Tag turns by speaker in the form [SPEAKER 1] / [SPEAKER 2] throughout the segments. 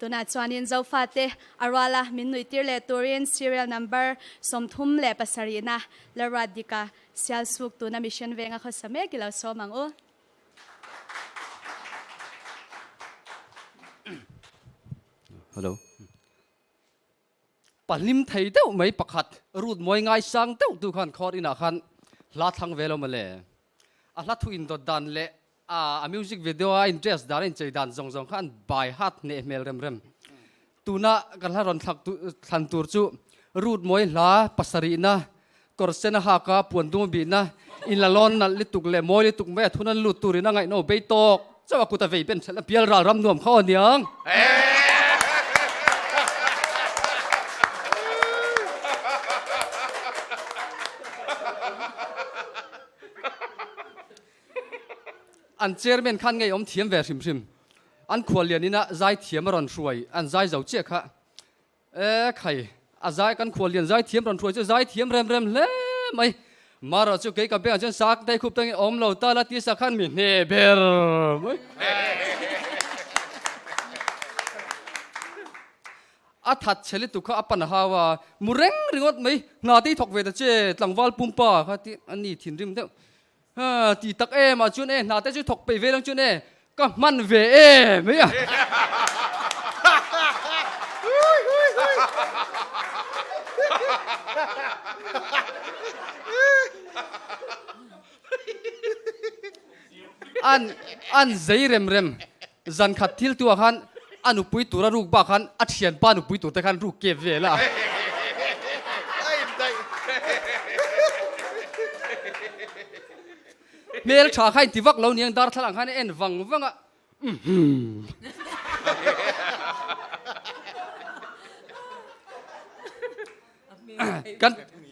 [SPEAKER 1] ตัวน่าชวนยินเจ้าฟ้าเตอารวาละมินนุยติร์เลตัวเรียน serial number สมทุมเล่ปัสรีนะและรัดดิกาเซียลสุกตัวน่ามิชชั่นเวงเขาสมัยกิลาโซมังโอ
[SPEAKER 2] ฮัลโหลปัลลิมไทยเต้าไม่ประคัดรูดมวยง่ายสังเต้าดูขันคอร์อินาขันลาทั้งเวลามาเลยลาทุอินดดันเล่มิวสิกวิดีโออินเทรสดารินใจดันซงขันบายฮัตเนเมลเรมตัวน่ะกันละรอนทันตัวจูรูดมวยลาปัสรีนะกอร์เซนฮากาปวนดูบีนะอินละลอนนั่นลิตุกเล่มวยลิตุกแม่ทุนันลุตูรินะไงโนเบยตกเจ้ากุตาเวเป็นเปียรารำนวมข้อเนียงอันเจอร์เมนขันไงอมเทียมเวริมอันขวเลียนี่นะใจเทียมรอนช่วยอันใจเจ้าเจ้าค่ะใครอันใจกันขวเลียนใจเทียมรอนช่วยจะใจเทียมเร็มเล่ไม่มาเราจะเกี่ยวกับเรื่องจนสักได้คุบตั้งอมเราตาละที่สักขันมีเนเบลอาทัดเชลิตุข้าปัญหาว่ามุเร่งริงดไหมนาที่ถกเวทเจตังวัลปุ่มป่าค่ะที่อันนี้ถิ่นริมเดียวตีตักมาจุนนาแต่จุถกไปเวลังจุนก็มันเวไม่อะอันใจเร็มจันขัดทิลตัวขันอันุปุยตัวรูกบ้าขันอัดเชียนป้านุปุยตัวแต่ขันรูกเก็บเวล่ะเมลชาใครที่วักเราเนียงดาร์ทลังขันเอ็นวังอ่ะ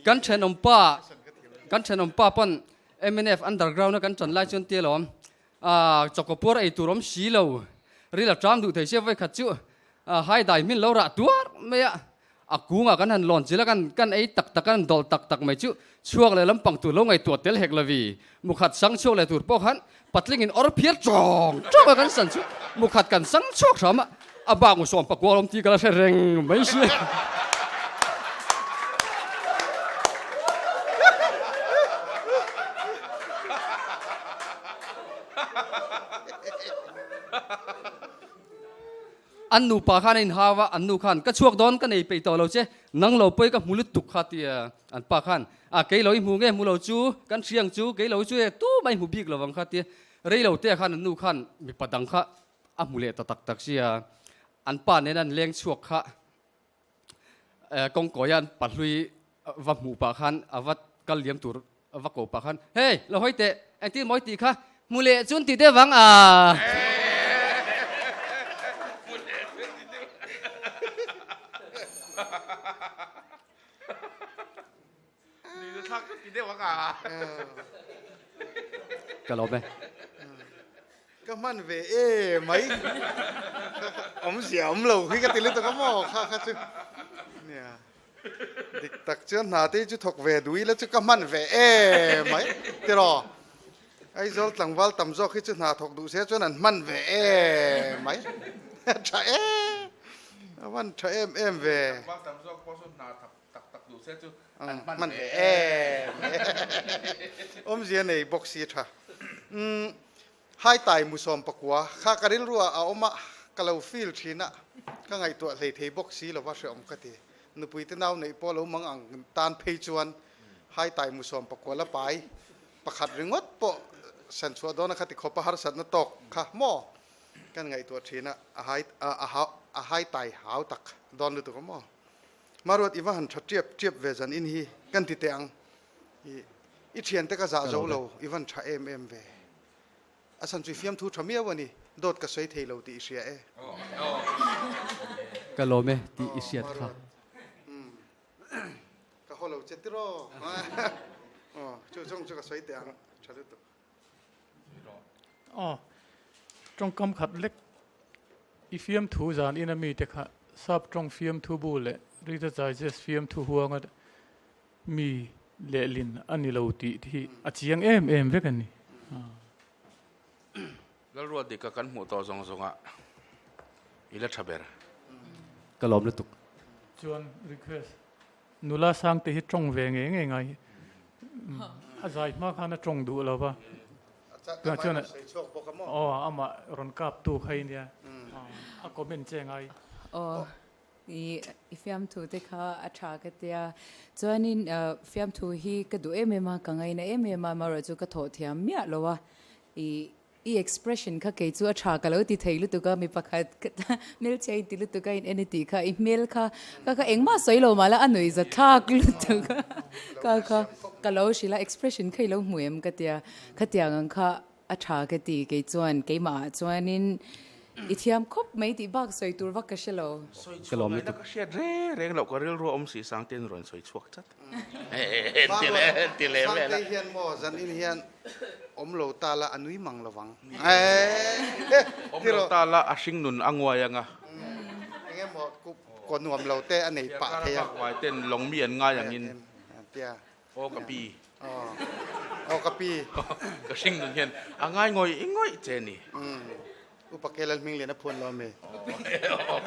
[SPEAKER 2] กันเชนอมป้าปน MNF underground กันจันไล่จนเตี้ยหลอมจกปวดไอตัวรมสีเหลารีลับจามดูเทเชฟไว้ขัดจู่ให้ได้มินเราระตัวไม่อะกูงกันหันหล่อนจีละกันไอตักกันดอลตักไม่จู่ช่วงเลยลำปังตัวลงไอตัวเตลเฮกลาวีมุขัดสังช่วงเลยตัวพวกหันปัดลิงอินออร์เพียร์จองกันสันจู่มุขัดกันสังช่วงสามอะบางมุสอมปะกัวลมตีกันละเร่งไม่ใช่อันนูปาขันอินฮาวะอันนูขันก็ช่วงดอนกันไอไปต่อเราเจ้นังเราไปกับมุลุตุกขัดที่อันปาขันเกยเราอีมูเงมูเราจูกันเชียงจูเกยเราจูตู้ไม่หูบิกเราวังขัดที่เรื่องเราเตะขันอันนูขันมีปัดดังขะมูเลตตักเชียอันป้าเนี่ยนั่นเลี้ยงช่วงขะกงกอยันปัดลุยวัดหมูปาขันวัดกัลเลียมตัววัดโกปาขันเฮ้ยเราให้เตะไอ้ที่มอยตีขะมูเลจุนตีเตวังก็ลบไหม
[SPEAKER 3] ก็มันเวไหมอมเสียมเราคือกันติดเลยตัวก็มองค่ะจุเนี่ยดิกตักเจ้าหน้าที่จุถกเวดุยแล้วจุก็มันเวไหมที่รอไอ้โจลตังวัลตั้มโจคือจุหน้าถกดูเสียจนนั้นมันเวไหมใช่มันใช่เววัลตั้มโจพอสุดหน้าตักดูเสียจุมันอมเสียในบ็อกซี่ท่าให้ตายมุสอมปะกัวข้าการิลรัวเอามากะเลาฟิลชีนะก็ไงตัวเลยเทบ็อกซี่เราว่าเสียอมกตินุปุยตะนาวในพอเรามังอังตานเพจวนให้ตายมุสอมปะกัวละไปประคัดริงวัดปะสันชัวดอนคติขบหารสัตนตกค่ะหม้อกันไงตัวชีนะให้ตายหาวตักดอนดูตัวก็หม้อมารวดอีวันชัดเจียบเวจันอินฮีกันติเตียงอีเทียนแต่ก็จะโจโลอีวันชาเวอาสันจุฟิมทูทำเมียวันนี้โดดกระสวยเทโลตีเสีย
[SPEAKER 2] ก็ลบไหมตีอิเสียค่ะ
[SPEAKER 3] ก็ฮัลโหลเจ็ดติโร่ช่วยกระสวยเตียงชัดตัว
[SPEAKER 4] ตรงกำขัดเล็กอีฟิมทูจานอินามีแต่ค่ะทราบตรงฟิมทูบูเล่รีดใจเจสฟิมทูหัวงัดมีเลลินอันนี้เราตีที่อาเจียงเวกันนี่
[SPEAKER 5] แล้วรวดดิกกันหัวต่อสองอ่ะ ila thaber
[SPEAKER 2] kalom le tuk
[SPEAKER 4] chuan request nula Sangtei hi trong ve nge ngai azai ma khana trong du lo ba chuan ama ron kap tu khai nia a comment che ngai
[SPEAKER 6] fiam thu te kha acha ka tia chuanin fiam thu hi ka du emema ka ngai na emema ma ro chu ka tho thiam mia lowa i expression kha ke chu acha ka lo ti theilu tu ka mi pakhat mil chei ti lu tu ka in any ti kha email kha ka engma soilo mala anui za thak lu tu ka lo shila expression khai lo muem ka tia khatia ngang kha acha ka ti ke chuan ke ma chuanin ithiam khop mai ti bak soi tur vak ka shelo
[SPEAKER 2] kalom le
[SPEAKER 5] na
[SPEAKER 2] tuk
[SPEAKER 5] ka shed re lo ka rel ro si Sangten ron soi chuak chat tile
[SPEAKER 3] Sangtei hian mo zan in hian lo ta la anui mang lawang
[SPEAKER 5] lo ta la asing nun angwa yanga
[SPEAKER 3] nghe mo ko nuam lo te anei pa the ya
[SPEAKER 5] wai ten long mi an nga yang in
[SPEAKER 3] tia
[SPEAKER 5] o ka pi
[SPEAKER 3] ka pi
[SPEAKER 5] ka sing nun hian angai ngoi che ni
[SPEAKER 3] upakelal ming le na phun lo me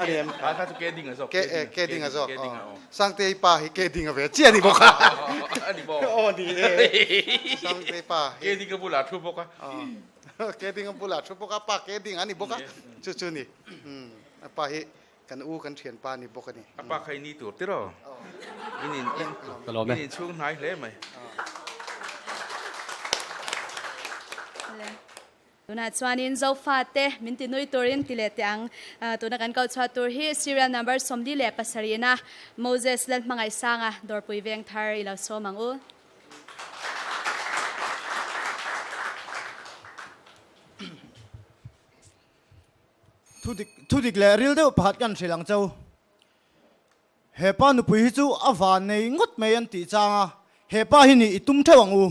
[SPEAKER 3] ani em
[SPEAKER 5] ka tu ke ding azok
[SPEAKER 3] ke ding azo Sangtei pa hi ke ding ave chia ni bo kha
[SPEAKER 5] ani bo
[SPEAKER 3] ni Sangtei pa
[SPEAKER 5] ke ding ka bula thu bo ka
[SPEAKER 3] ke ding bula thu bo ka pa ke ding ani bo ka chu ni pa hi kan kan thian pa ni bo ka ni
[SPEAKER 5] apa khai ni tur ti ro in
[SPEAKER 2] kalom le
[SPEAKER 5] in chung nai le mai
[SPEAKER 1] tuna chuanin zo fa te min ti nui turin ti le tiang tuna kan kau chha tur hi serial number somdi le pasarina Moses lel mangai sanga dor pui veng thar ila so mangu
[SPEAKER 7] thu dik le ril deuh pakhat kan hrilang chau hepa nu pui hi chu avan nei ngot mai an ti changa hepa hi ni itum thewang u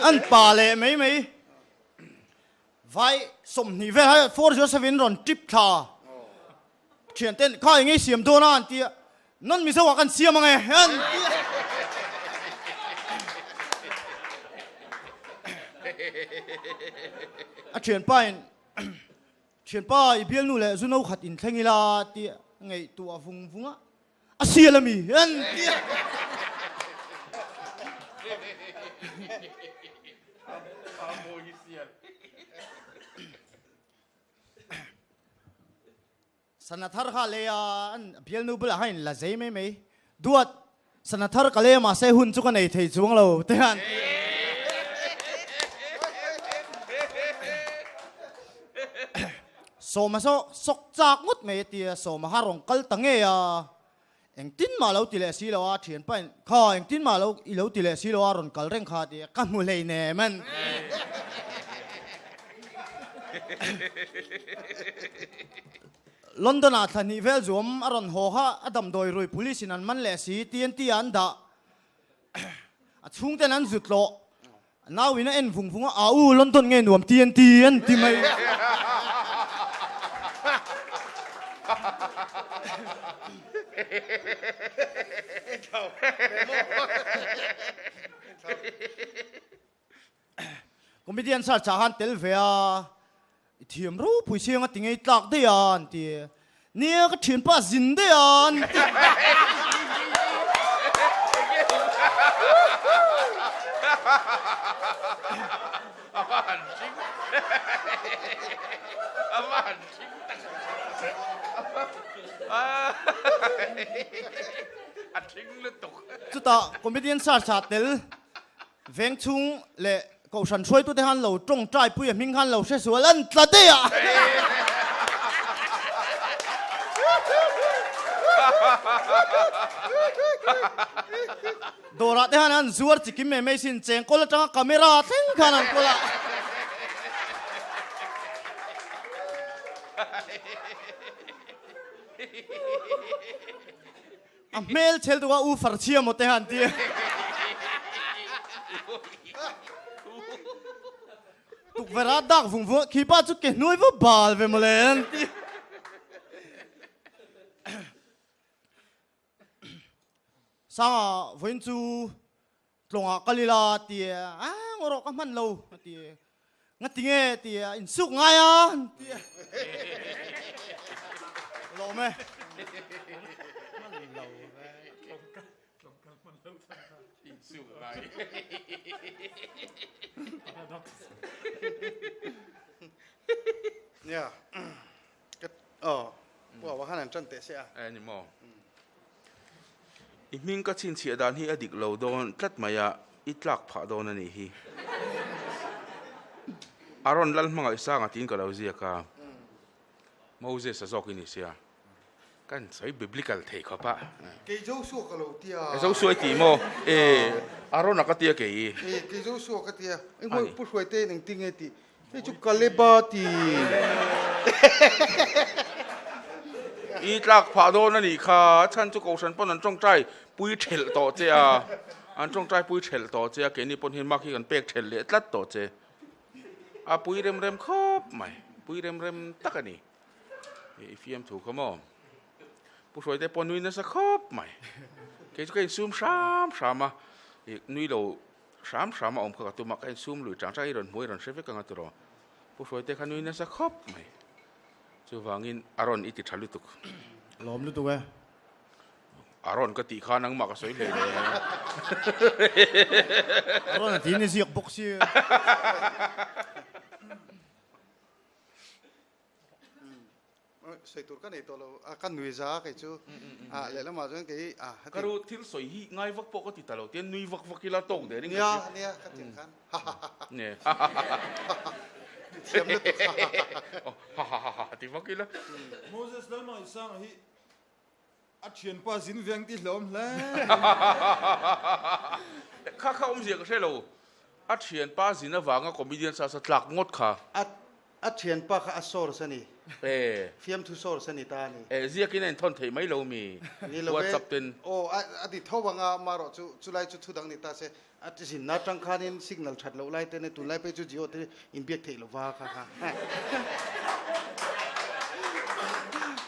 [SPEAKER 7] an pa le mấy vai som ni ve ha 407 ron trip tha thian ten khai ngai siam do na an tia non mi sawa kan siam ngai an a thian pa i bial nu le zuno khat in thlengila tia ngai tu a vunga a sialami an tia sanathar kha le an bial nu bula hain la zai mai duat sanathar kale ma se hun chu ka nei thei chuang lo te han so ma so sok chak ngot me tia so ma harong kal tange ya eng tin ma lo ti le si lo a thian pan kha eng tin ma lo I lo ti le si lo a ron kal reng kha ti ka mu lei ne man London a thani vel zum aron ho ha adam doi roi police in an man le si TNT an da a chung ten an zut lo now in en vung a u London nge nuam TNT an ti mai comedian sar chahan tel ve a thiam ro pui siang a tingai tlak de an ti nia ka thian pa zin de an chuta comedian sar cha tel veng chung le cậu sản xuất tôi thấy hắn lẩu trồng trai bây giờ mình hắn lẩu sẽ sửa lần là thế à đồ ra thế hắn zuar chỉ kiếm mấy xin chèn cô là trang camera theng khăn hắn cô là mail chel tu u phar chia một thế hắn tia tục về ra đặc vùng vua khi ba chút kẻ nuôi với bà về mà lên sao à với chú lòng à cái là thì ngồi đó cái lâu thì งั้นติงเอตีอินสุกง่ายอ่ะรอไหม
[SPEAKER 3] เนี่ยก็ว่าขนาดจันเตะเสีย
[SPEAKER 5] นี่มออีมิงก็ชินเสียดานที่อดีตเราโดนตัดมายาอิตลักผ่าโดนนี่ฮีอารอนลันมังอิสางตินก็เราเสียกาโมเสสจะจอกนี่เสียกันใช้บิบลิกัลเทคปะ
[SPEAKER 3] เกี่ยวสู้กับเราเตีย
[SPEAKER 5] เจ้าสวยตีโมอารอนนักเตียเกี่ย
[SPEAKER 3] เกี่ยวสู้กับเตียไอ้คนผู้ช่วยเต้หนึ่งติงเอตีไอ้จุกกะเลบาตี
[SPEAKER 5] อีตลักผ่าโดนนี่ค่ะฉันจะกูฉันปนนั้นจงใจปุยเฉลต่อเจ้าอันจงใจปุยเฉลต่อเจ้าเกี่ยนี่ปนเห็นมากที่กันเป๊กเฉลเลยตัดต่อเจ้าปุยเร็มครบไหมปุยเร็มตักกันนี่อีฟิล์มถูกขโมยผู้ช่วยแต่ปนนุ้ยนั่นสักครบไหมเกี่ยจะกินซูมสามมาอีกนุ้ยเราสามมาอมกับตัวมักกินซูมหรือจังใจรอนมวยรอนเชฟกันตัวเราผู้ช่วยแต่ขนุ้ยนั่นสักครบไหมจู่วางินอารอนอิติชัลุตุก
[SPEAKER 7] ล้อมลุตุกเว้
[SPEAKER 5] อารอนก็ตีขานังมากก็สวยเลย
[SPEAKER 7] อารอนตีนี่เสียกบกซี่
[SPEAKER 3] สวยตัวกันไอ้ตัวเรากันนุ้ยจ้าไอ้จู่แล้วมาจนกี่
[SPEAKER 5] ก็รู้ที่สวยง่ายวักปกติตลอดที่นุ้ยวักกิลาตงเดี๋ยวนี้
[SPEAKER 3] เนี่ยกันถึงกัน
[SPEAKER 5] เนี่ย
[SPEAKER 3] เทียมเลย
[SPEAKER 5] ตัวที่วักกิลา
[SPEAKER 8] โมเสสแล้วหน่อยสร้างให้อัดเชียนป้าสินเวียงที่หลอมแล้ว
[SPEAKER 5] ข้าอมเสียก็ใช่เราอัดเชียนป้าสินวางก็คอมมิเดียนซาสตลักงดค่ะ
[SPEAKER 3] อัดเชียนป้าข้าอัดโซร์สนี่ฟิล์มทุโซร์สนี่ตานี่
[SPEAKER 5] เรียกกินเองทนเทไม่เรามีวัดจับเต็น
[SPEAKER 3] อดีตท่อวังมารอจุไลจุดดังนี่ตาเสอัดสินนัดจังคานินสิกนัลชัดเราไล่เต้นตุไล่ไปจุดจิโอเต้อินเบียกเทลว่าค่ะ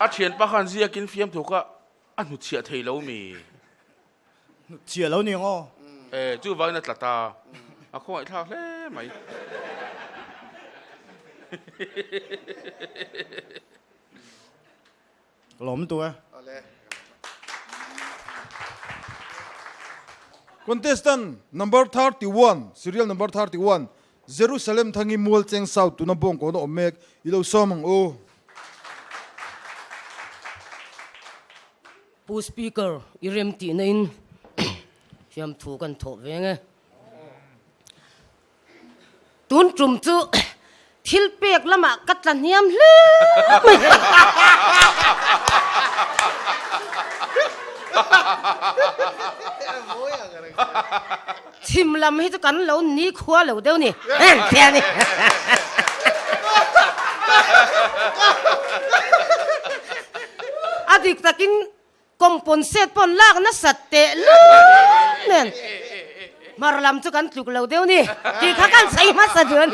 [SPEAKER 5] อัดเชียนป้าขันเรียกกินฟิล์มถูกก็อันหุดเชียเทเรามี
[SPEAKER 7] เชียเราเนี่ยอ๋อ
[SPEAKER 5] จู่วันนั้นตาอ่ะข้อไอ้ท่าเล่ไหม
[SPEAKER 7] ล้อมตัว
[SPEAKER 8] contestant number 31 serial number 31 Jerusalem thangi mual cheng south tu na bong ko no omek ilo somang o
[SPEAKER 9] pu speaker irem ti nain fiam thu kan tho venge tun trum chu thil pek lama katlan hiam hle chim lam hi chu kan lo ni khua lo deu ni thia ni adik takin compensate pon lak na satte lu nen marlam chu kan tluk lo deu ni ki kha kan sai ma sa dun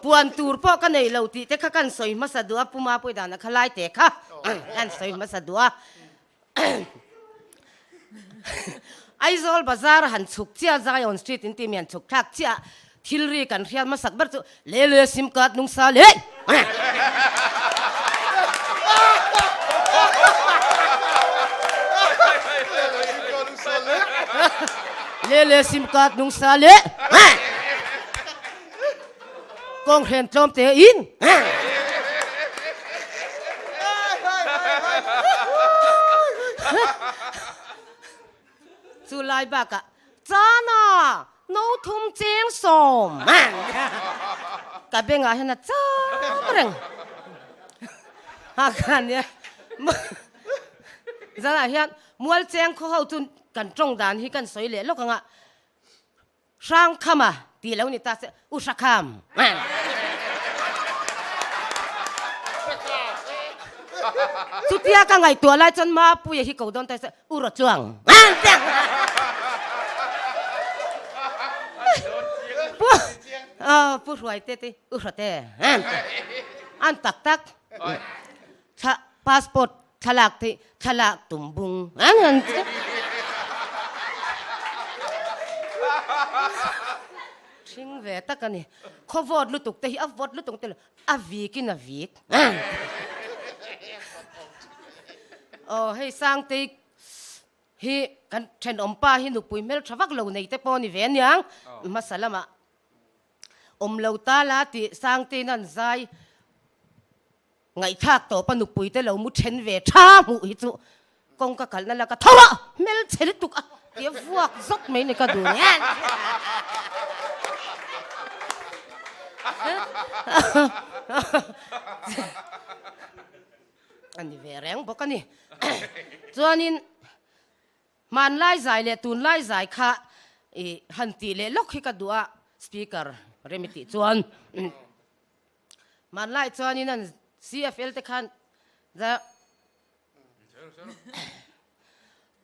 [SPEAKER 9] puan tur po kan nei lo ti te kha kan soi ma sa dua puma poi da na khalai te kha kan soi ma sa dua Aizol bazar han chuk chia Zion Street in Timian chuk thak chia thilri kan rian ma sak bar chu le sim card nung sa le le sim card nung sa le kong hen tlom te in su lai ba ka chana no thum cheng som ka benga hena cha reng ha kan ya zala hian mual cheng kho hau tun kan trong dan hi kan soi le lo ka nga sang khama ti lo ni ta se usakham Sutia ka ngai tua lai chan ma pu ye hi ko don ta se H.Rotluanga pu ruai te H.Rotluanga an tak cha passport thalak tumbung an ชิงเวตักันนี่ขวดลุตุกแต่อวดลุตุกแต่อวีกินอวีกให้สร้างติฮิกันเชนอมป้าฮินุปุยเมลทวักเหล่าในแต่ปอนี่เวียนยังมาสลามะเหล่าตาลาติสร้างตินันใจไงทักต่อปนุปุยแต่เหล่ามุเชนเวชามุฮิจุกงกะกัลนั่นละก็ทว่าเมลเชลิตุกเดี๋ยวพวกซกไม่ในกระดูเนี่ยอันนี้เวรแรงบอกกันนี่จวนนี้มันไล่ใจเลยตูนไล่ใจค่ะหันตีเลยล็อกให้กระดูอ่ะสปีกเกอร์เรมิติจวนมันไล่จวนนี้นั่น CFL แต่คันจะ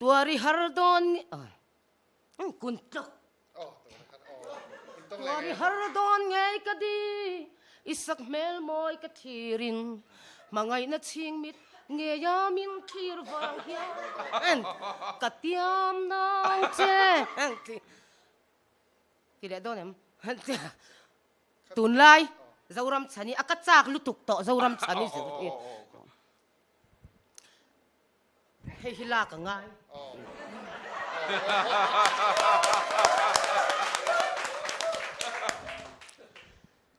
[SPEAKER 9] ตัวริฮาร์ดอนคุณจ๊กตัวริฮาร์ดอนไงก็ดีอิสักเมลมอยก็ทีรินมาไงนัดชิงมิดเงียมินทีร์วางเฮียกะเตียมน้องเจกี่เด็ดโดนเนี่ยตุนไล่จะรำฉันนี่อากาศจากลุตุกต่อจะรำฉันนี่สิให้ฮิลากันง่าย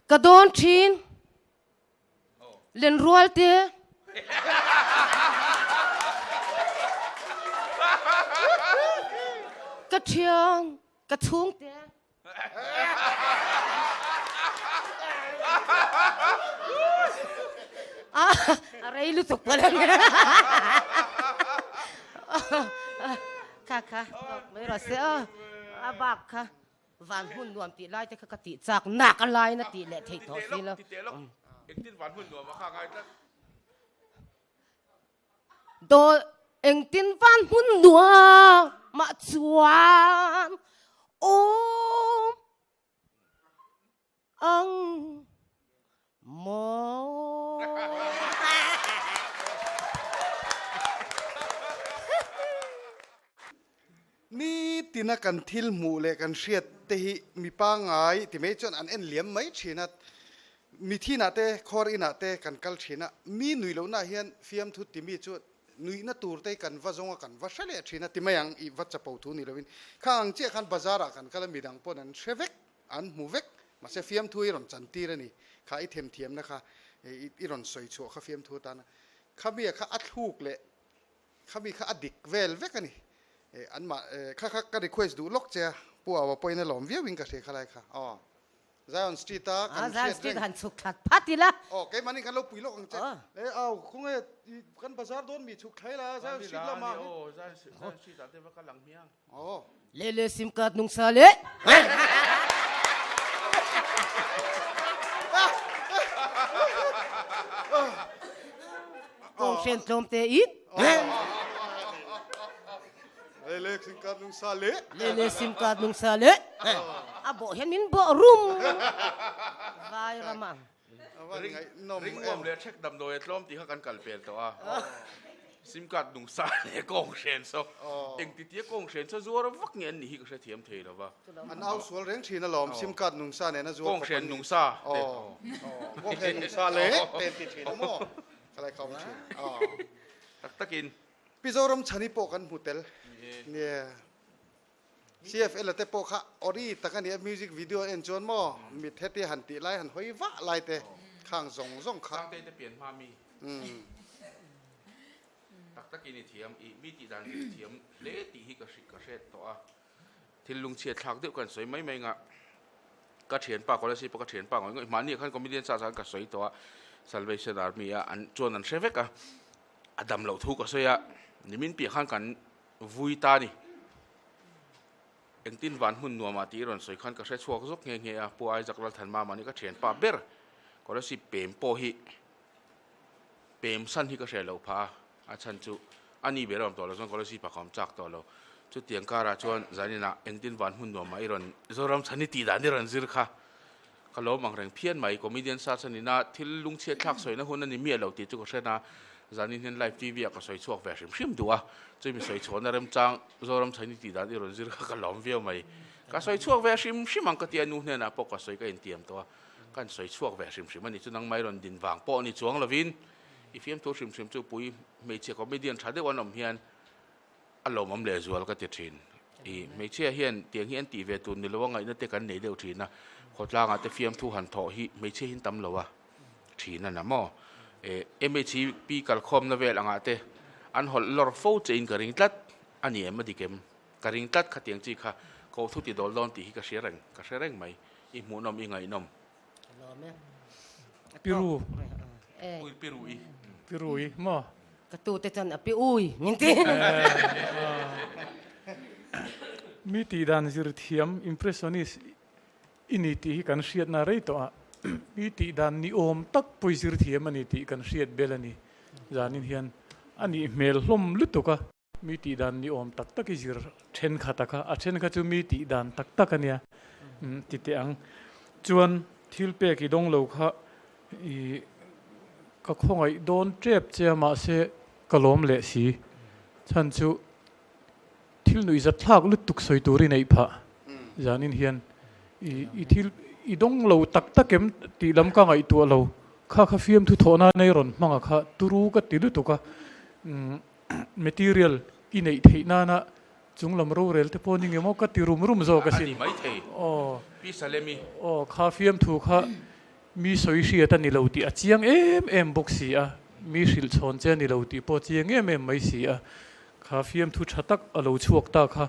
[SPEAKER 9] กระโดนชินเล่นรัวเตะกระเทียงกระทุ้งเตะอะไรรู้สึกอะไรเนี่ยค่ะไม่รอเสียบักค่ะวันหุ่นรวมตีไล่แต่กติจากหนักอะไรนะตีแหละเทถอดสิแล้ว
[SPEAKER 5] เอ็งตินวันหุ่นรวมมาข้างไง
[SPEAKER 9] โดเอ็งตินวันหุ่นรวมมาชวนโอ้อังโม
[SPEAKER 3] นี่ตินักกันทิลหมู่เลยกันเสียดเตหิมีป้างไงที่ไม่จนอันเอ็นเหลี่ยมไม่ชีนัดมีที่นาเตคอรีนาเตกันกัลชีนะมีหนุ่ยเหล่าน่าเฮียนฟิล์มทุติมีจุดหนุ่ยน่าตูร์เตกันว่าจงกันว่าเฉลี่ยชีนะที่ไม่ยังอีวัดจะปูทุนี่เราวินข้างเจ้าขันบาซาระกันก็เลยมีดังปนันเชเวกอันหมู่เวกมาเสียฟิล์มทุยรอนจันตีระนี่ข้าไอเทียมนะคะอีรอนสวยชัวข้าฟิล์มทุตานะข้ามีข้าอัดลูกเลยข้ามีข้าอดิกเวลเวกันนี่อันมาข้าก็รีเควสดูล็อกเจ้าปัวว่าปอยในหลอมเวียวิ่งกระเสกอะไรค่ะอ๋อไซออนสตรีทกัน
[SPEAKER 9] ไซออนสตรีทหันสุขขัดพัดทีละ
[SPEAKER 3] โอเคมันนี่กันเราปุยล็อกกันเจ้าเอาคงกันภาษาโดนมีชุกไทยละไซออนสตรีทละมา
[SPEAKER 5] โอ้ไซออนสตรีทแต่ว่ากันหลังเมียง
[SPEAKER 3] โอ้
[SPEAKER 9] เลซิมกัดนุ่งซาเล่กงเชนตรมเตอิด
[SPEAKER 3] เลซิมกัดนุ่งซาเล่
[SPEAKER 9] เลซิมกัดนุ่งซาเล่บ่เห็นมินบ่รุมวายระมัง
[SPEAKER 5] ริงวมเลยเช็คดำโดยล้อมตีเขากันกัลเปลี่ยนตัวซิมกัดนุ่งซาเล่กงเชนโซเอ็งติเตียกงเชนโซจัวระวักเงี้ยนี่ก็เสียเทียมเทแล้ววะ
[SPEAKER 3] อันเอาส่วนเรื่องชีนหลอมซิมกัดนุ่งซาเนี่ยนะจัว
[SPEAKER 5] กงเชนนุ่งซา
[SPEAKER 3] โอ้กงเชนนุ่งซาเล่เต็มติดชีนหม้ออะไรเขาไม่ชี
[SPEAKER 5] ตะกิน
[SPEAKER 3] พี่โจรมชันนี่โปกันหูเตลเนี่ย CFL แต่โปค่ะออรีตะกันเนี่ยมิวสิกวิดีโอเอ็นจวนหม้อมีเทติหันติไลหันหอยวะไลเตข้างส่งข้าง
[SPEAKER 5] เตจะเปลี่ยนมามีตะกินนี่เทียมอีมีตีดันเทียมเละตีฮิกระสิกระเซ็ดตัวทิลลุงเฉียดทักเดียวกันสวยไม่งะกระเฉียนปากก็เลยสิปกระเฉียนปากงั้นมาเนี่ยขั้นก็มีเรียนศาสตร์กระสวยตัว Salvation Army อันจวนอันเชฟกะอดัมเหล่าทุกก็สวยนี่มินเปียขันกันวุยตานี่เอ็งตินวันหุ่นนัวมาตีรอนสวยขันก็ใช้ชัวก็ซกเงี้ยปัวไอจากรัฐมานี่ก็เฉียนปากเบอร์ก็เลยสิเปมโปฮิเปมสั้นที่ก็ใช้เหล่าพาอาชันจุอันนี้เบอร์ตัวเราจนก็เลยสิปากคำจักตัวเราจุดเตียงการาจวนใจนี่นะเอ็งตินวันหุ่นนัวมาอีรอนจอรำชันนี่ตีด่านนี่รอนซิร์ค่ะก็ล้มบางแรงเพี้ยนใหม่ก็มีเดียนซาสนินาที่ลุงเชียร์ทักสวยนะคนนั้นนี่เมียเราตีจุกเสนาจานี่เห็นไลฟ์ทีวีก็สวยชัวร์แฝงชิมดูอ่ะจะมีสวยชวนนะเริ่มจังจอรำชันนี่ตีด่านนี่รอนซิร์ค่ะก็ล้มเวียวใหม่ ก็สวยช่วงแวชิมมังกะเตียนูเนี่ยนะปกก็สวยก็เอ็นเตรียมตัวกันสวยช่วงแวชิมมันนี่จุนังไม่รอนดินวางปอนี่ช่วงละวินอีฟิล์มตัวชิมจู่ปุยไม่เชื่อก็ไม่เดียนชาได้วันอมเฮียนอารมณ์มันเลวจัวแล้วก็ติดทินอีไม่เชื่อเฮียนเตียงเฮียนตีเวตุนนี่แล้วว่าไงนั่นเตกันไหนเดียวทินนะขดลางอาจจะฟิล์มทูหันทอฮีไม่เชื่อหินตำแล้ววะทินนั่นนะมั่วไม่ชีปีกัลคอมนั่นเวลาอาจจะอันหดลอร์โฟเจนกระริงตัดอันนี้ไม่ดีเกมกระริงตัดขัดเตียงจีค่ะเขาทุติดอลลอนตีฮิกระเชรงไหมอีหมูนมอีไงนม
[SPEAKER 4] ปิรูอีมั่ว
[SPEAKER 9] กระตูเตจันอภิอุ้ยมินตี
[SPEAKER 4] มีตีดานจิรเทียมอิมเพรสชันนิสอินิตีกันเชียดนาเรตัวมีตีดานนิอมตักปุยจิรเทียมอันนี้ตีกันเชียดเบลนี่จานินเฮียนอันนี้เมลลมลุตุกะมีตีดานนิอมตักจิรเชนขัตกะเชนขัจูมีตีดานตักกันเนี่ยติเตียงจวนทิลเปกิดงโลกะก็คงไอ้โดนเจ็บเจ้ามาเสกล้มเละสีฉันจูทิลนุยจะทากลุตุกสวยตัวรีในพะจานินเฮียนทิลดงโลตักเก็มตีลำกังไอ้ตัวโลข้าฟิล์มทุโทนาในรอนมังข้าตุรูก็ติลุตุกะmaterial อินไอเทน่านะจุงลำรูเรลเทปอนิงเงมก็ติรุมโซกัสินอ๋อ
[SPEAKER 5] พิซาเลมี
[SPEAKER 4] อ๋อข้าฟิล์มทุกข้ามีสวยเสียตันนิลาวตีอาเจียงบุกเสียมีสิลชอนเจนิลาวตีพอเจียงไม่เสียข้าฟิล์มทุชัตักอโลชวกตาข้า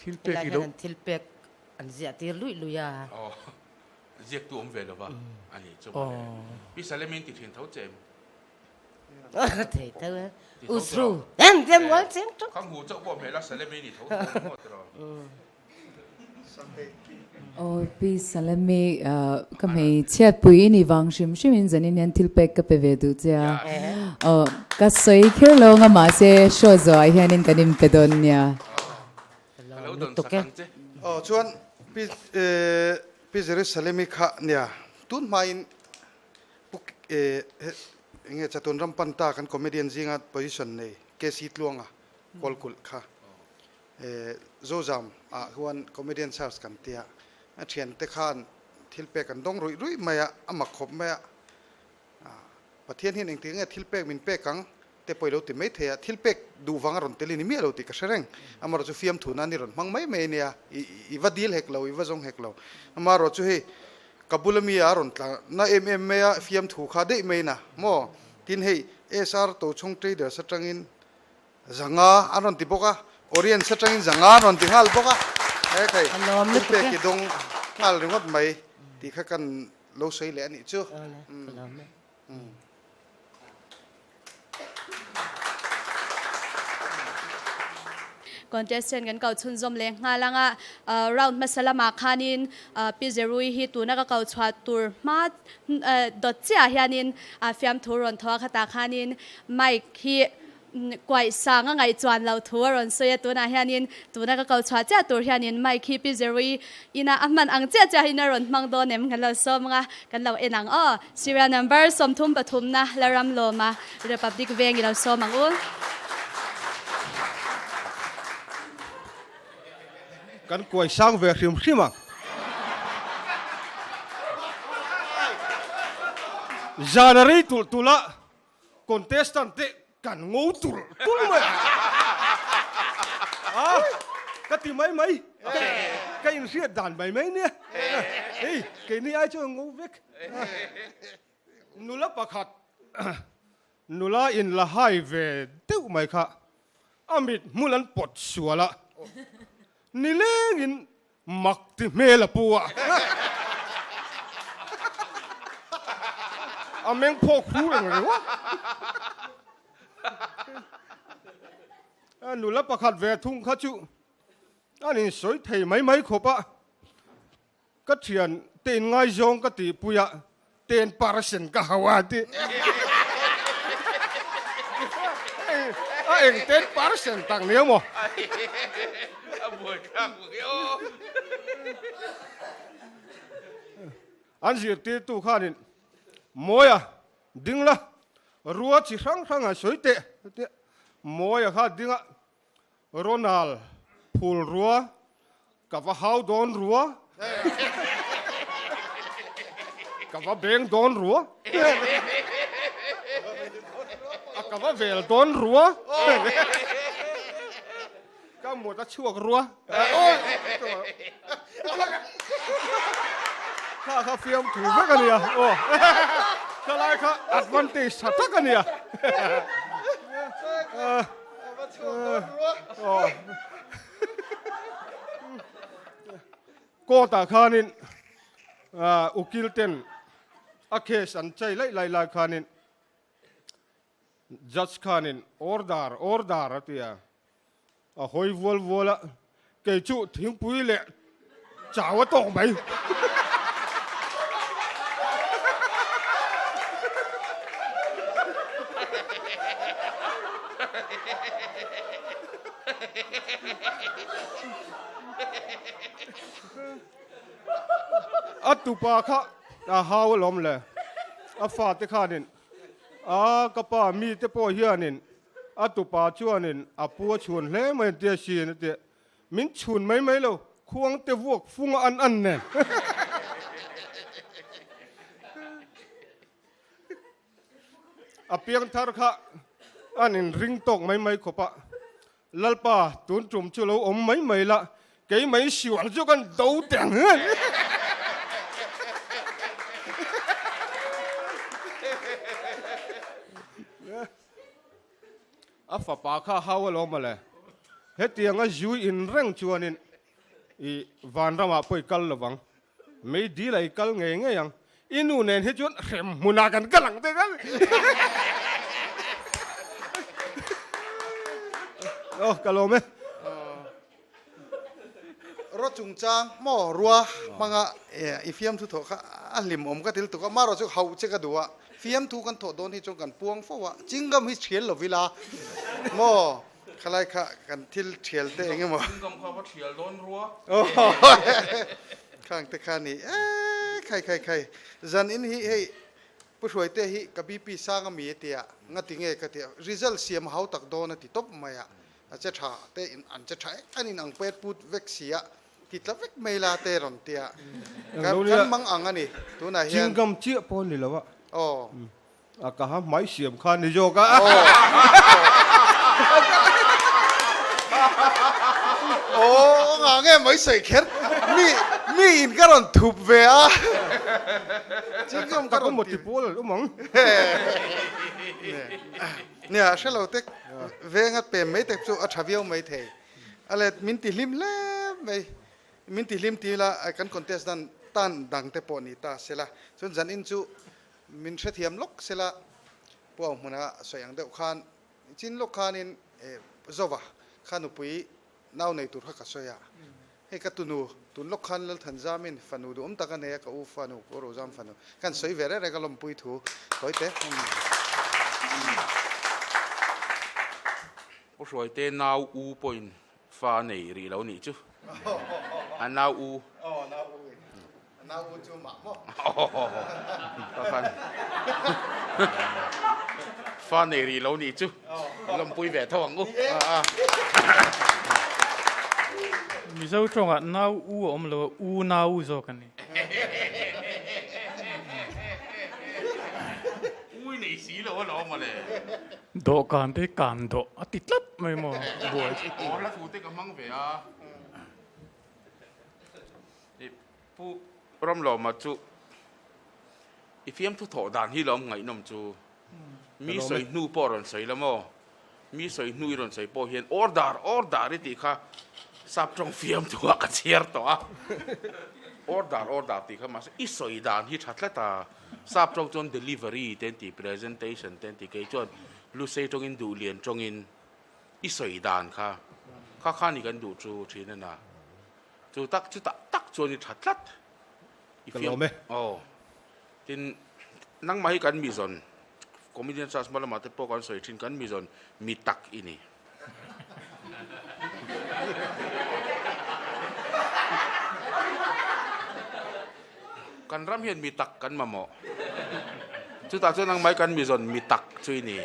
[SPEAKER 4] ทิลเปกิโด
[SPEAKER 9] ทิลเปกอันเสียตีลุย
[SPEAKER 5] อ๋อเรียกตัวเวลว่าอันนี้จบพิซาเลมีติดเห็นเท้าเจม
[SPEAKER 9] เท่าอุสรูเต็มวันเสียงทุก
[SPEAKER 5] ข้างหูเจ้าบ่เมลัสเลมีนี่เท้าหมดตลอด
[SPEAKER 6] โอ้พี่สลัมมีก็ไม่เชื่อปุยนี่วังชิมอินจันนี่ยันทิลเป็กก็ไปเวดูเจ้าก็สวยแค่ลงมาเสียโชว์จอยเฮียนินกันนิมเปดอนเนี่ย
[SPEAKER 9] ตุกแก
[SPEAKER 3] ชวนพี่เจริญสเลมิขะเนี่ยตุนมาอินปุกเงี้ยจะตุนรำปันตากันคอมเมดี้จิงอ่ะโพซิชันนี่เคสิตลวงอ่ะกอลกุลค่ะโซจามฮวนคอมเมดี้ชาร์สกันเตียเชียนเตคานทิลเปกันต้องรุยมาอ่ะมาขบมาประเทศที่หนึ่งที่เงี้ยทิลเปกมินเปกังแต่ปอยเราติไม่เทียทิลเปกดูฟังรอนเตลินี่มีเราติกระเชงอามาเราจะฟิล์มถูนันนี่รอนมังไม่เนี่ยอีวัดดีลเฮกเราอีวัดจงเฮกเราอามาเราจะให้กับบุลมีอารอนต์น่าเมียฟิล์มถูขาได้ไม่นะโม่ทินให้SRโตชงเทรดเดอร์สตรังอินจังอารอนติปกะออริเอนสตรังอินจังอารอนติงัลปกะเฮ้ยใครทิลเปกิดงงัลเรื่องวัดไม่ที่ข้ากันเราใช้แหล่นี่เจ้า
[SPEAKER 1] ก่อนจะเซ็นกันเก่าชุนจอมเลี้ยงงานละง่ะราวน์มาสลามาคานินพิเจรุยฮิตูนักเก่าชวาตูร์มาดอทเจียฮานินฟิล์มทัวร์รอนทัวร์ขตาคานินไม่ฮีกวยสางไงจวนเราทัวร์รอนเสียตัวน่ะฮานินตัวนักเก่าชวาเจ้าตัวฮานินไม่ฮีพิเจรุยอินะมันอังเจ้าจะฮินารอนมังโดนเนมกันเราซ้อมงะกันเราเอ็นังserial number สมทุมปฐุมนะและรำโลมา Republic เวงเราซ้อมมังอุ้น
[SPEAKER 10] กันกวยสร้างเวริมชิมังจานารีตุละคอนเทสตันเตกันงูตุลไหมก็ตีไม่ก็ยังเสียด่านไปไหมเนี่ยเฮ้ยแกนี่ไอ้เจ้างูเวกนุละประคัดนุละอินละไฮเวเต้าไหมคะอามิดมุลันปดสัวละนี่เล่งินมักที่เมลปัวอาเมงพกคู่ยังไงวะหนูรับประคัดเวทุ่งข้าจุอันนี้สวยเท่ไม่ขบะก็เทียนเต้นง่ายจงก็ตีปุยะเต้นปาร์เซนก็ฮาวาดีเองเต้นปาร์เซนต่างเนี้ยมั้งอันเสียตีตู้ข้านี่มวยดิ้งละรัวชิสังสวยเตะมวยข้าดิ้งโรนัลพูลรัว กับว่าเฮาโดนรัวกับว่าเบงโดนรัวกับว่าเวลโดนรัวก็หมดจะชั่วรัวข้าเฟียมถูกไหมกันเนี่ยโอ้ข้าไรข้าอัดวันตีสัตว์กันเนี่ยก็ตาข้านินอุกิลเต็นอาเคสันใจไล่ข้านินจัดข้านินออร์ดาร์อะที่หอยวัวละเกยจุทิ้งปุ๋ยเละจ่าวตกไหมอัตุปาค่ะหาวลมเลยฟาติขานินกระป๋ามีเตปอเฮียนินอัตุปาชวนนินปัวชวนเล่ไม่เตียชีนเตียมินชวนไม่แล้วควงเตวกฟุ้งอันเนี่ยเปียงทาร์ค่ะอันนินริงตกไม่ขบลัลป้าตุนจุ่มชุลอมไม่ละเกยไม่ชวนจุกันดูเตียงฝาปาข้าหาวลมมาเลยเฮตียงจูอินเร่งชวนินวันรำมาไปกัลวังไม่ดีเลยกัลเงี้ยยังอินูเนนเฮจวนเข็มมุนากันกันหลังเตกันโอ้กัลโลม
[SPEAKER 3] รถจุงจางหม้อรัวมังอีฟิล์มทุกท่าลิมอมก็ติลตุกมารถจุกเขาเจกดัวฟิล์มทุกันถอดโดนที่จงกันปวงฟ้าจิงก็มีเชียลหลบเวลาหม้อใครกันทิลเชียลเตงมั้งจิงก็เขาเชียลโดนรัวข้างแต่ข้านี่ใครจันอินฮีให้ผู้ช่วยเตะฮีกับบีปีสร้างมีเตียงัดติงก็เตีย result เสียมเขาตักโดนที่ตบมาอาจจะช้าแต่อันจะใช้อันนี้นังเป็ดพูดเวกเสียที่ตะเวกไม่ลาเตรอนเตียกันมังอังอันนี้ตัวไหนเห็นจิง
[SPEAKER 10] ก็เจี๊ยปนนี่แล้ววะก็ฮะไม่เสียมคันนี่โยกะ
[SPEAKER 3] โอ้งาเงี้ยไม่ใส่เข็ดมีอินก็รอนทุบเวียจริงก็
[SPEAKER 10] หมดที่พูดเลยรู้มั้ง
[SPEAKER 3] เนี่ยเชลล์เต็กเวงัดเป็นไม่เต็กจู่อัฐวิวไม่เทอะไรมินติลิมเล่ไม่มินติลิมทีละกันคอนเทสต์นั้นตันดังเตปอนิตาเสละส่วนจันอินจู่มินเทียมล็อกเสละพวกมันสวยอย่างเดียวขันจินล็อกขันินจบะขันุปุยน่าวในตุรกัสวยให้กัตุนูตุนล็อกขันแล้วทันจามินฟันูดูตะกันเนี่ยกับอูฟันูโรจามฟันูกันสวยเวรอะไรก็ลมปุยถูถอยเตะ
[SPEAKER 5] ผู้ช่วยเต้นาวอูปอยน์ฟ้าในรีเหล่านี้จูอันนาวอู
[SPEAKER 3] นาวจูหมาหม้อ
[SPEAKER 5] ฟ้าในรีเหล่านี้จูลมปุยแบบทองกู
[SPEAKER 4] มีเจ้าตรงอ่ะนาวอูอมเลวอูนาวโซกันนี่
[SPEAKER 5] อุ้ยในสีเหล่าเรามาเลย
[SPEAKER 4] โดกันได้กันโดติดลับไม่หมดบวย
[SPEAKER 5] อ๋อแล้วถูกเตะกับมังเวียผู้ร่ำหล่อมาจูอีฟิล์มทุกถอดด่านที่เราไงน้ำจูมีสวยนู่ปอรอนสวยละมั้งมีสวยนู่รอนสวยปอเห็นออร์ดาร์ที่ค่ะสับตรงฟิล์มตัวกระเชียร์ตัวออร์ดาร์ที่ค่ะมาอีสวยด่านที่ชัดแล้วตาสับตรงจน delivery เต็นที่ presentation เต็นที่เกี่ยวจนลูเซ่ตรงอินดูเลียนตรงอินอีสวยด่านค่ะข้านี่กันดูจูทีนั่นนะจูตักจนนี่ชัดลัดอีฟิล์มโอ้ทีนั่งมาให้กันมีส่วนคอมมิชชั่นซัสมาละมาเตปอกันสวยทีกันมีส่วนมีตักอินี่กันรำเห็นมีตักกันมาหมอจุดตักจุดนั่งไม้กันมีส่วนมีตักช่วยนี่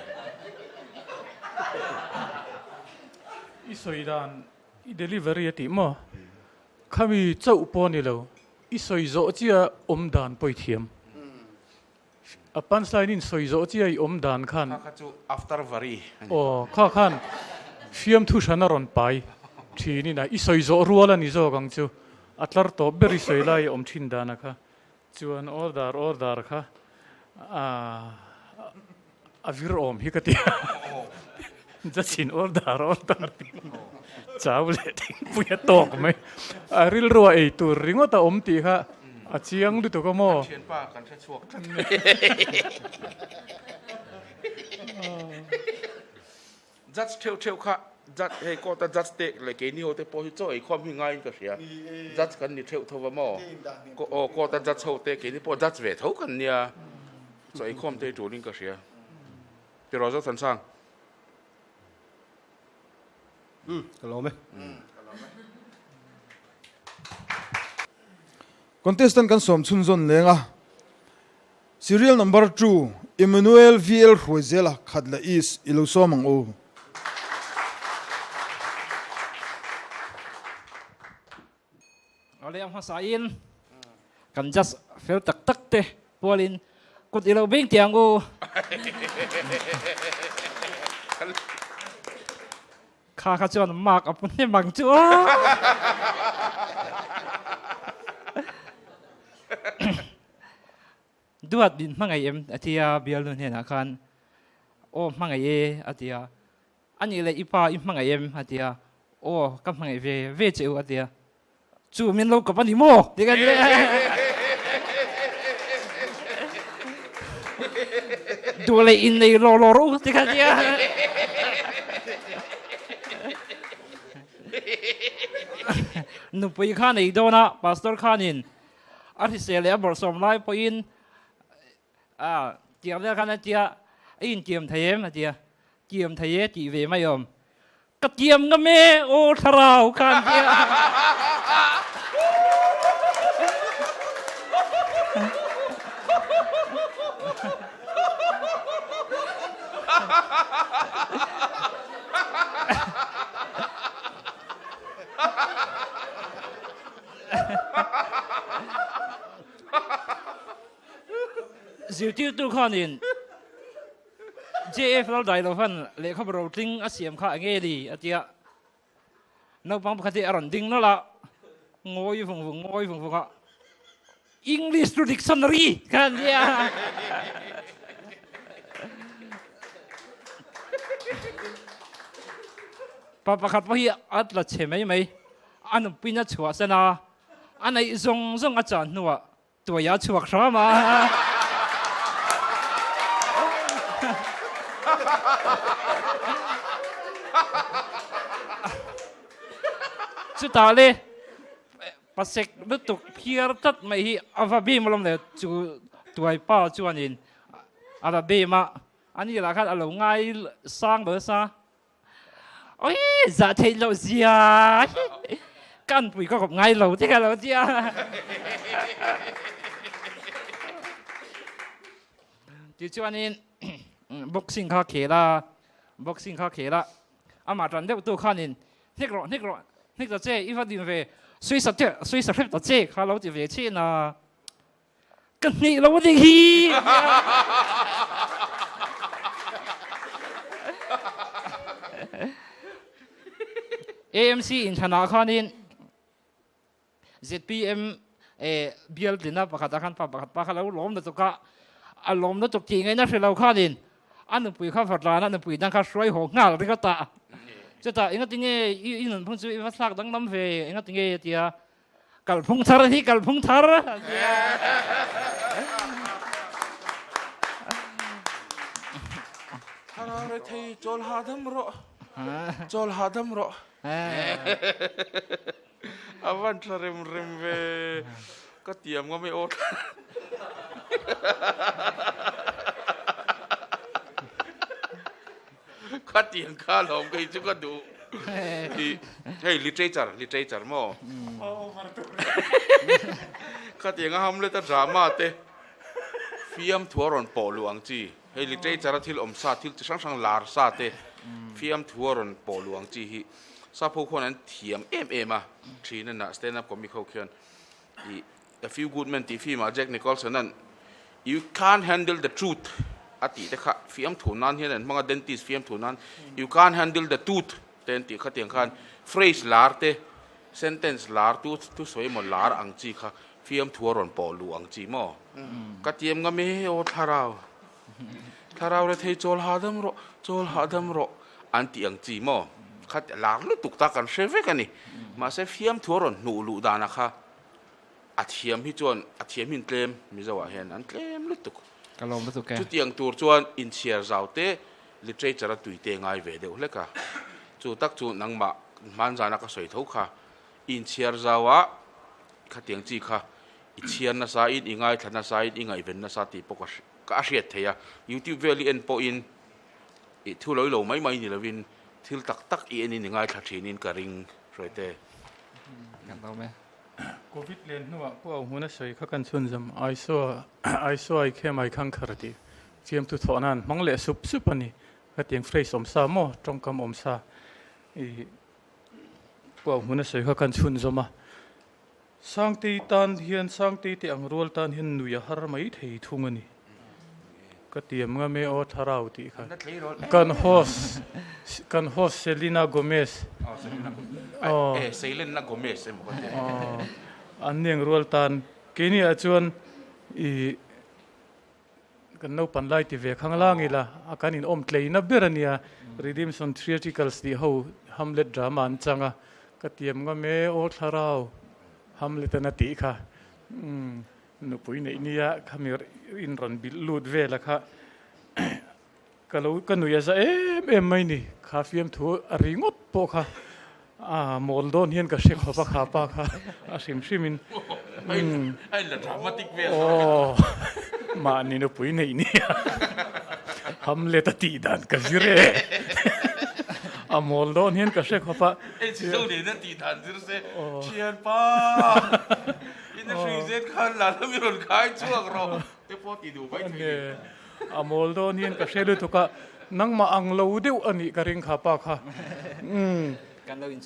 [SPEAKER 4] อีสวยดานอีเดลิเวอรี่ติหมอ khami chau poni lo i soi zo chia dan poi thiam a punchline in soi zo chia i dan khan
[SPEAKER 5] kha chu after vari
[SPEAKER 4] o kha khan fiam thu shana ron pai thini na i soi zo ruala ni zo gang chu atlar to beri soi lai thin dana kha chuan order kha a vir hi ka ti zachin order cháu lệ thỉnh bùi tọc mấy ril rùa ấy tụi ringo ta ti kha chiang đi tụi có mò
[SPEAKER 5] judge theo kha judge hay có ta judge tệ lại cái nhiều thế bôi cho ấy không hình ngay cái gì judge cần đi theo thôi mà có ta judge hậu tệ cái này bôi judge về thấu cần nha cho ấy không thể chủ linh cái gì thì rồi rất sẵn sàng
[SPEAKER 10] cái lỗ mấy
[SPEAKER 8] contestant kan som chun zon lenga serial number 2 Emmanuel VL Hrahsel khadla is iluso mang o
[SPEAKER 11] ole am hasain kan just fel tak te polin kut ilo bing tiang o kha chuan mak apun ne mang chu duat din mangai em atia bialun hena khan o mangai e atia ani le ipa im mangai em atia o ka mangai ve cheu atia chu min lo ka pani mo tikan le dole in nei lo ro tikan ya nu pui khan ei dona pastor khanin Hrahsel le bor som lai poin tiam le khan atia in tiam thayem atia tiam thaye ti ve mayom ka tiam nga me o tharau khan tia Diệu tiêu tu khanin JF dai lo fan le kha bro ting asiam kha nge di atia no pang khati aron ding no la ngoi phung kha English to dictionary kan dia papa khat pahi at la che mai an pina chua sana anai zong achan nuwa to ya chuak rama chú ta le pasek lutuk phiar tat mai hi avabi malom le chu tuai pa chuan in avabi ma ani la khat alo ngai sang bơ sa oi za thei lo zia kan pui ko ngai lo te ka lo tia ti chuan in boxing kha khela ama tran deuh tu khanin nek ta che ifa din ve sui sa phep ta che kha lo ti ve chi na kan ni lo ding hi AMC in thana khanin ZPM bial dina pakhat khan pa khalo lom na to ka alom na to ki ngai na hlo khanin anu pui kha fatla na pui dang kha shroi ho ngal ri ka ta chata inga tinge inun phung chu iwa sak dang nam ve inga tinge tia kal phung thar
[SPEAKER 5] harare thei chol hadam ro avan rem ve ka tiam nga me ot khá tiền khá lỏng cái chứ có đủ thì hey literature mà khá tiền ngắm lên ta drama te phim thua rồi bỏ luang chi hey literature thil sa thil sang lar sa te phim thua rồi bỏ luang chi hi ซาพูคนนั้นเทียมมาทีนั่นนะสแตนด์อัพก็มีเขาเขียน a few good men ที่ฟีมาแจ็คนิโคลสันนั้น you can't handle the truth อติแต่ค่ะฟิล์มถูนั้นเห็นมั้งเดนติสฟิล์มถูนั้น you can't handle the truth เดนติค่ะเตียงคัน phrase ลาร์เต sentence ลาร์ตุสวยหมดลาร์อังจีค่ะฟิล์มทัวร์รอนปอลูอังจีมั้งกเตียมก็ไม่โอ้ทาราวเลยเทโจลหาดมโรอันตีอังจีมั้งค่ะลาร์ลุตุกตากันเชฟกันนี่มาเซฟิล์มทัวร์รอนหนูลูดานะคะอาเทียมพี่จวนอาเทียมหินเกลมมิจะว่าเห็นอันเกลมลุตุก
[SPEAKER 11] กะลมลุตุกแก
[SPEAKER 5] จุดยังตัวจวนอินเชียร์เจ้าเตลิเทจะระตุยเตงไงเวเดียวเลยค่ะจุดตักจุดนังมามันจานักสวยทุกค่ะอินเชียร์เจ้าวะขัดยังจีค่ะอินเชียร์น่าสายอิงไงทันน่าสายอิงไงเวนน่าสาติปกติก็อาเชียเทียยูทูบเวลีเอ็นโปอินทุลอยลไม่นี่ละวินทิลตักอีนี่ยังไงทัดทีนินกระริงสวยเต
[SPEAKER 11] กันต่อไหม
[SPEAKER 4] โควิดเรียนหัวพวกหัวน่ะใส่ข้ากันส่วนจำไอซัวไอเข้มไอขังขรดีเฟียมตุทอนั้นมังเละสุบอันนี้ก็เตียงเฟรชอมซาโมตรงกำอมซาพวกหัวน่ะใส่ข้ากันส่วนจำมาสังตีตันเฮียนสังตีที่อังรัวตันเฮียนนุยฮาร์ไม่ถี่ทุ่งอันนี้ก็เตียมงั้นไม่อดทาราวตีค่ะกันโฮสเซลิน่าโกเมส
[SPEAKER 5] เซเลน่าโกเมสเอ็มก็ได้
[SPEAKER 4] อันนี้รัวตันแค่นี้อาจวนกันนู้ปันไล่ที่เวข้างล่างอีละอาการอินเตยนับเบรนี่redemption theatricalsที่เขาHamlet drama อันจังอ่ะก็เตียมงั้นไม่อดทาราว Hamletนั่นตีค่ะนุปุยในนี้เขามีอินรันบิลลูดเวล่ะค่ะก็เราก็นุยจะไม่นี่ข้าฟิล์มถูริงอดปค่ะโมลโดนเห็นก็เช็คหัวปากขาปากค่ะชิมิน
[SPEAKER 5] ไอ้เรื่องดรามาติกเว
[SPEAKER 4] โอ้มานี่นุปุยในนี้Hamletตีดันก็จิเร่โมลโดนเห็นก็เช็คหัวปาก
[SPEAKER 5] ไอ้สิ่งนี้นั่นตีดันจิเร่เชียร์ป้าอินเตอร์ซีเซนขันหลานมีรถขายช่วงรอเดี๋ยวพอตีดูไปที
[SPEAKER 4] โมลโดนเห็นก็เช็คด้วยทุกนั่งมาอังโลเดียวอันนี้ก็เริงขาปากค่ะ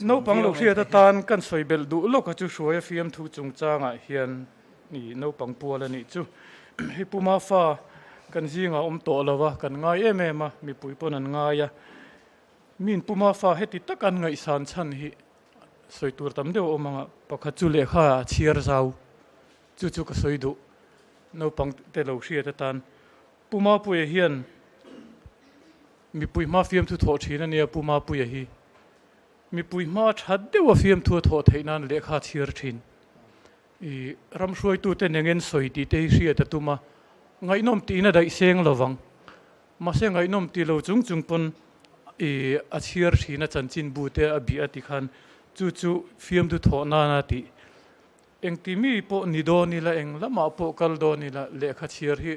[SPEAKER 4] นู้ปังลูกเสียตานกันสวยเบลดูลูกก็จะช่วยฟิล์มทุกจงจ้างเฮียนนี่นู้ปังปัวแล้วนี่จู่ให้ปูมาฟ้ากันซิงโตแล้ววะกันง่ายมามีปุยปนันง่ายมีนปูมาฟ้าให้ติดตะกันง่ายสานชันฮิสวยตัวตั้มเดียวมังปากจุเล่ข้าเชียร์เจ้าจู่ก็สวยดูนู้ปังเตลูกเสียตานปูมาปุยเฮียนมีปุยมาฟิล์มทุกโถชีนั่นเนี่ยปูมาปุยฮีมีปุยมาชัดเดียวฟิล์มทุกโถไทยนั่นเลขาเชียร์ชินรำช่วยตัวเต็นยังเงินสวยดีเตยเสียแต่ตัวมาไงน้อมตีน่ะได้เสียงระวังมาเสียงไงน้อมตีเราจุงปนอาเชียร์ชินจันจินบูเตอบีอติคันจู่ฟิล์มทุกโถนาตีเองที่มีปนิโดนี่ละเองละมาปกัลโดนี่ละเลขาเชียร์ฮี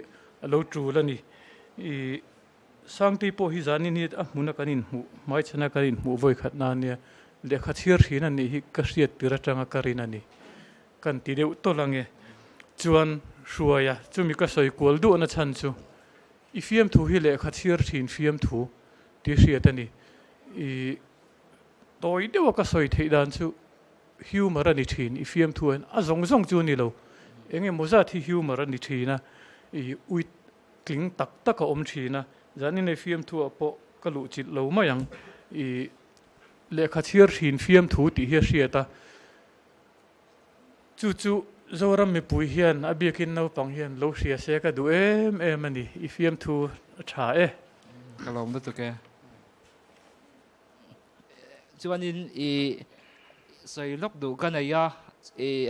[SPEAKER 4] เราจูละนี่สังที่พอฮิจานินี่มุนักนินหูไม่ชนะกันนินหูไว้ขัดนานเนี่ยเลขาเชียร์ฮีนั่นนี่กษัตริย์ติระจังการินันนี่กันที่เดียวตัวลังเงจวนชัวยะจู่มีกษัตริย์กวลดูนัชันจู่อีฟิล์มถูฮิเลขาเชียร์ฮีนฟิล์มถูที่เสียตันนี่ตัวเดียวกษัตริย์ที่ดันจู่ฮิวมารันิทีนอีฟิล์มถูอันซงจู่นี่เราเองมุซาที่ฮิวมารันิทีนะอุยกลิ้งตักก็อมทีนะจานี่ในฟิล์มทัวร์ปะก็ลุจิตเราไม่ยังเลขาเชียร์หินฟิล์มถูตีเฮียเสียตาจู่ๆเรารำมีปุยเฮียนอบีกินเราปังเฮียนเราเสียเสียก็ดูมันนี่อีฟิล์มทัวร์ชา
[SPEAKER 11] ก็ลองดูตัวแกจวนนี้ใส่ล็อกดูกันเลย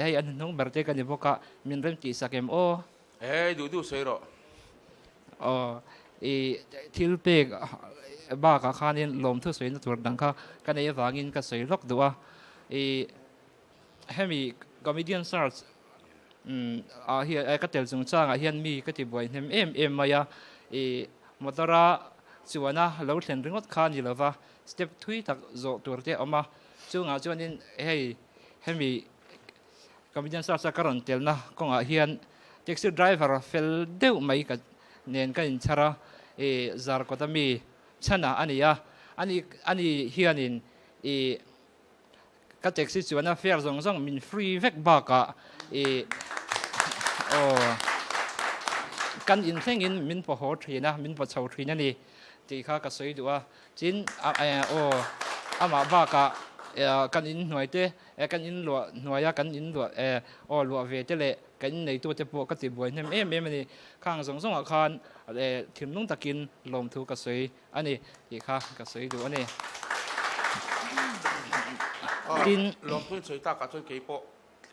[SPEAKER 11] ให้อันน้องเบอร์เตกันเนี่ยพวกก็มีเรื่องจีสักเอ็ม
[SPEAKER 5] ดูใส่หรอ
[SPEAKER 11] ที่ลูกเด็กบ้ากับข้านี่ลมทุกส่วนตัวดังข้ากันในฝั่งนี้ก็ใส่ล็อกดูให้มีคอมเมดี้สตาร์เฮียก็เตลจงจ้างเฮียนมีก็จะบ่อยเอ็มมายามตระส่วนน่ะเราเห็นเรื่องข้านี่แล้วว่าสเต็ปทุยตักโจตัวเจ้าออกมาช่วงจวนนี้ให้มีคอมเมดี้สตาร์สักการันเตลนะก็เฮียนแท็กซี่ไดรเวอร์เฟลเดวไม่ก็เน้นกันชาระจาร์ก็ต้องมีชนะอันนี้เฮียนิน ก็เจ็กสิจวนนะเฟียร์ส่งมินฟรีเวกบากะกันอินเท่งอินมินพอโหทรีนะมินพอเช่าทรีนั่นนี่ที่ข้าก็สวยดูว่าจินอามาบากะกันอินหน่วยเตกันอินหลวหน่วยกันอินหลวหลวเวเตเลกันในตัวจะปวดก็ติบวยเนี่ยมันนี่ข้างส่งอาคารถิ่นนุ่งตะกินลมถูกก็สวยอันนี้ที่ข้าก็สวยดูอันนี้กิน
[SPEAKER 5] ลมพื้นสวยตากับจนเกี่ยว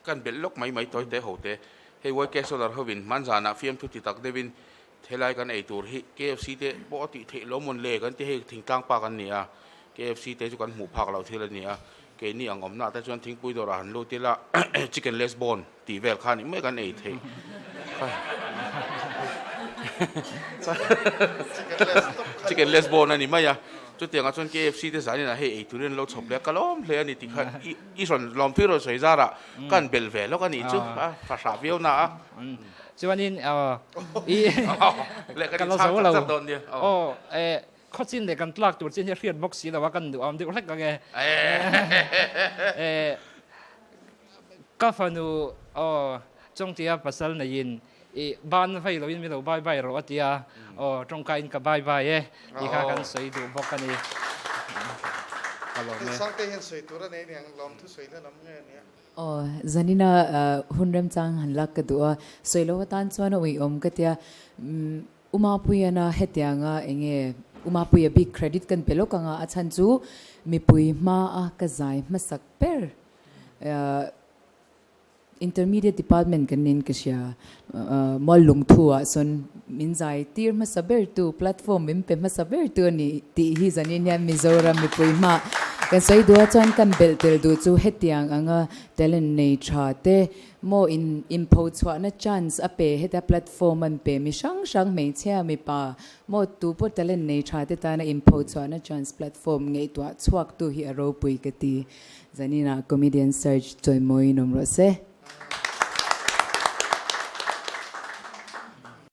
[SPEAKER 5] กันเบลล็อกไม่ตัวเตะหัวเตะให้ไว้แกสโลดเขาวินมันจานะฟิล์มทุกที่ตักเดวินเทไลกันไอตัวที่ KFC เตะปกติเทล้มมันเละกันที่ให้ทิ้งกลางปากันเนี่ย KFC เตะจุกันหมูผักเราที่ละเนี่ยเกนี่อ่างอมนาแต่จนทิ้งปุยตัวหันลูติละ chicken less bone ตีเวลข้านี่ไม่กันไอเทchicken less bone นั่นนี่ไม่อะจุดเตียงกันจน KFC เตะสายนี่นะให้ไอตัวเรื่องเราชอบเล็กก็ล้มเลยนี่ติดขัดอีส่วนลมพิโรสวยจ้าละกันเบลเวลแล้วกันนี่จุ๊บภาษาเวียดนาม
[SPEAKER 11] จวนนี้
[SPEAKER 5] กันเราสเราโดนเดียว
[SPEAKER 11] ข้อสิ้นเลยกันตลาดตัวสิ้นจะเรียนบ็อกซี่แต่ว่ากันดูดูเล็กกันไงก็ฟังดูจงเตียปัสสาวะในยินบ้านไฟเรายินไม่เราใบเราเตียจงการกับใบที่ข้ากันสวยดูบอกกันนี่
[SPEAKER 3] สังเกตเห็นสวยตัวนั้นเนี่ยลองทุสวยแล้วน้ำเงี้ยเนี่ย
[SPEAKER 6] zanina hunrem chang han lak ka duwa soilo tan chuan oi ka tia uma puyana hetianga enge uma puya big credit kan pelo kanga achan chu mi pui ma a ka zai masak per intermediate department kan nin ka sia mol lung thua son min zai tir ma saber tu platform min pe ma saber tu ni ti hi zanin ya mizoram mi pui ma kan soi do chuan kan bel tel du chu hetiang anga talent nei tha te mo in impo chwa na chance ape heta platform an pe mi sang mei chea mi pa mo tu po talent nei tha te ta na impo chwa na chance platform ngei twa chuak tu hi aro pui ka ti zanina comedian search choi moi nom ro se